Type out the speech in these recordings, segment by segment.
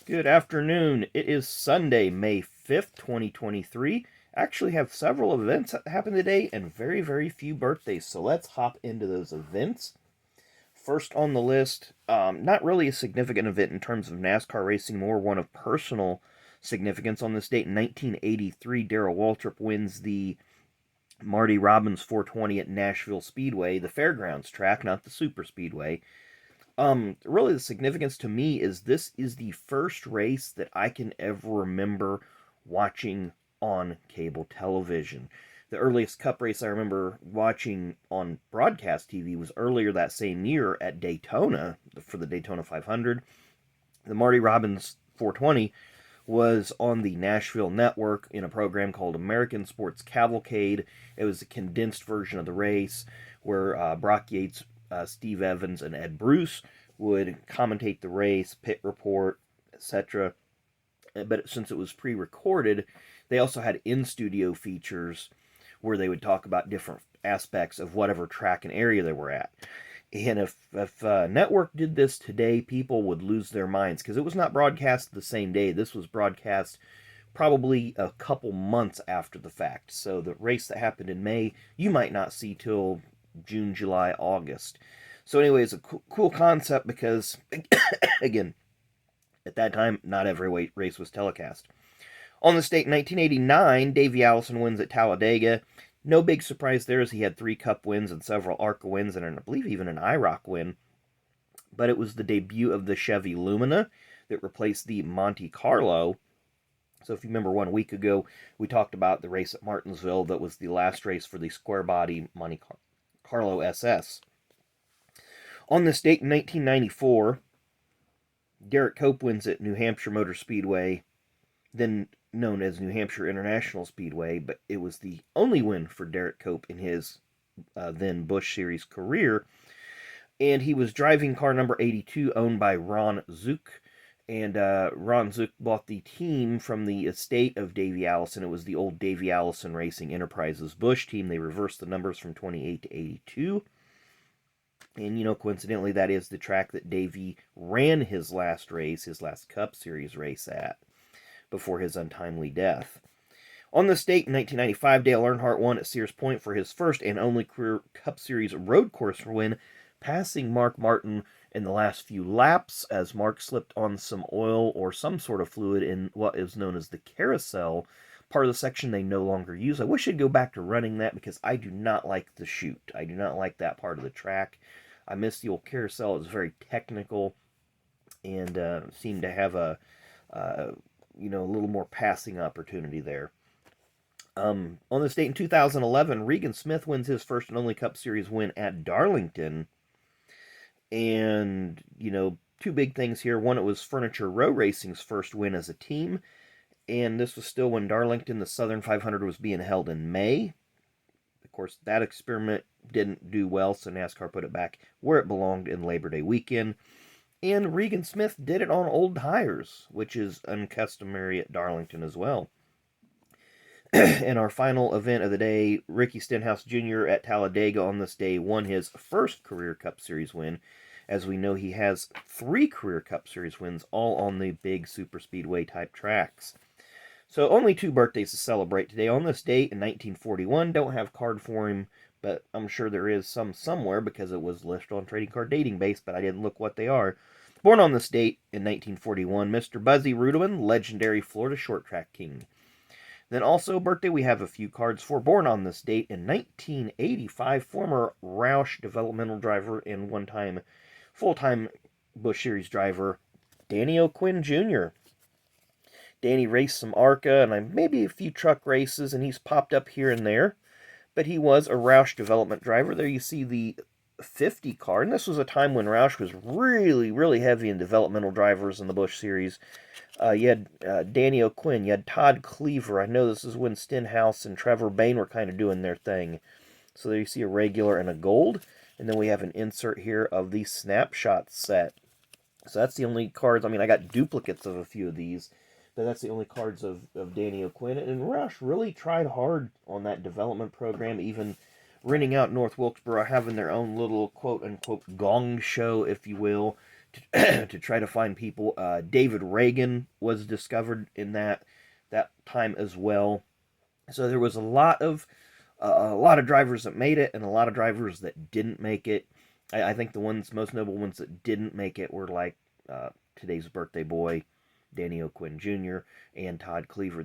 Good afternoon. It is Sunday, May 5th, 2023. I actually have several events that happen today and very, very few birthdays, so let's hop into those events. First on the list, not really a significant event in terms of NASCAR racing, more one of personal significance. On this date in 1983, Darrell Waltrip wins the Marty Robbins 420 at Nashville Speedway, the fairgrounds track, not the super speedway. Really the significance to me is this is the first race that I can ever remember watching on cable television. The earliest Cup race I remember watching on broadcast TV was earlier that same year at Daytona for the Daytona 500. The Marty Robbins 420 was on the Nashville network in a program called American Sports Cavalcade. It was a condensed version of the race where Brock Yates, Steve Evans, and Ed Bruce would commentate the race, pit report, etc. But since it was pre-recorded, they also had in-studio features where they would talk about different aspects of whatever track and area they were at. And if network did this today, people would lose their minds because it was not broadcast the same day. This was broadcast probably a couple months after the fact. So the race that happened in May, you might not see till June, July, August. So anyway, it's a cool concept because, again, at that time, not every race was telecast. On this date in 1989, Davey Allison wins at Talladega. No big surprise there as he had 3 Cup wins and several ARCA wins and I believe even an IROC win. But it was the debut of the Chevy Lumina that replaced the Monte Carlo. So if you remember 1 week ago, we talked about the race at Martinsville that was the last race for the square body Monte Carlo SS. On this date in 1994, Derek Cope wins at New Hampshire Motor Speedway, then known as New Hampshire International Speedway, but it was the only win for Derek Cope in his then Busch Series career. And he was driving car number 82, owned by Ron Zook. And Ron Zook bought the team from the estate of Davey Allison. It was the old Davey Allison Racing Enterprises Busch team. They reversed the numbers from 28 to 82. And, coincidentally, that is the track that Davey ran his last race, his last Cup Series race at, before his untimely death. On this date in 1995, Dale Earnhardt won at Sears Point for his first and only career Cup Series road course win, passing Mark Martin in the last few laps as Mark slipped on some oil or some sort of fluid in what is known as the carousel, part of the section they no longer use. I wish I'd go back to running that because I do not like the chute. I do not like that part of the track. I miss the old carousel. It was very technical and seemed to have a little more passing opportunity there. On this date in 2011, Regan Smith wins his first and only Cup Series win at Darlington. And, 2 big things here. One, it was Furniture Row Racing's first win as a team. And this was still when Darlington, the Southern 500, was being held in May. Of course, that experiment didn't do well, so NASCAR put it back where it belonged in Labor Day weekend. And Regan Smith did it on old tires, which is uncustomary at Darlington as well. And our final event of the day, Ricky Stenhouse Jr. at Talladega on this day won his first career Cup Series win. As we know, he has 3 career Cup Series wins, all on the big superspeedway type tracks. So only 2 birthdays to celebrate today. On this date in 1941, don't have card for him, but I'm sure there is some somewhere because it was listed on Trading Card Dating Base, but I didn't look what they are. Born on this date in 1941, Mr. Buzzie Reutimann, legendary Florida short track king. Then also birthday, we have a few cards for. Born on this date in 1985, former Roush developmental driver and one-time full-time Busch Series driver, Danny O'Quinn Jr. Danny raced some ARCA and maybe a few truck races, and he's popped up here and there. But he was a Roush development driver. There you see the 50 car, and this was a time when Roush was really, really heavy in developmental drivers in the Busch Series. You had Danny O'Quinn, you had Todd Cleaver. I know this is when Stenhouse and Trevor Bayne were kind of doing their thing. So there you see a regular and a gold, and then we have an insert here of the snapshot set. So that's the only cards. I got duplicates of a few of these, but that's the only cards of Danny O'Quinn. And Roush really tried hard on that development program, even renting out North Wilkesboro, having their own little quote-unquote gong show, if you will, to try to find people. David Reagan was discovered in that time as well. So there was a lot of drivers that made it and a lot of drivers that didn't make it. I think the most notable ones that didn't make it were like today's birthday boy, Danny O'Quinn Jr. and Todd Cleaver.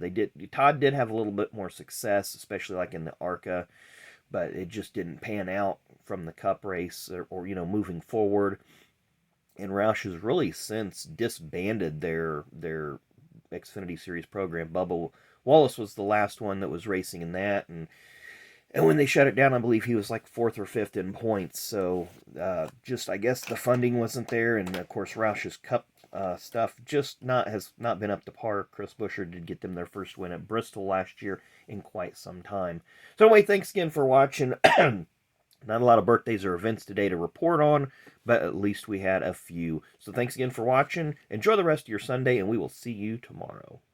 Todd did have a little bit more success, especially like in the ARCA, but it just didn't pan out from the Cup race or moving forward. And Roush has really since disbanded their Xfinity Series program. Bubba Wallace was the last one that was racing in that, and when they shut it down, I believe he was like fourth or fifth in points. So just I guess the funding wasn't there, and of course Roush's Cup stuff has not been up to par. Chris Buescher did get them their first win at Bristol last year in quite some time. So anyway, thanks again for watching. Not a lot of birthdays or events today to report on, but at least we had a few. So thanks again for watching. Enjoy the rest of your Sunday, and we will see you tomorrow.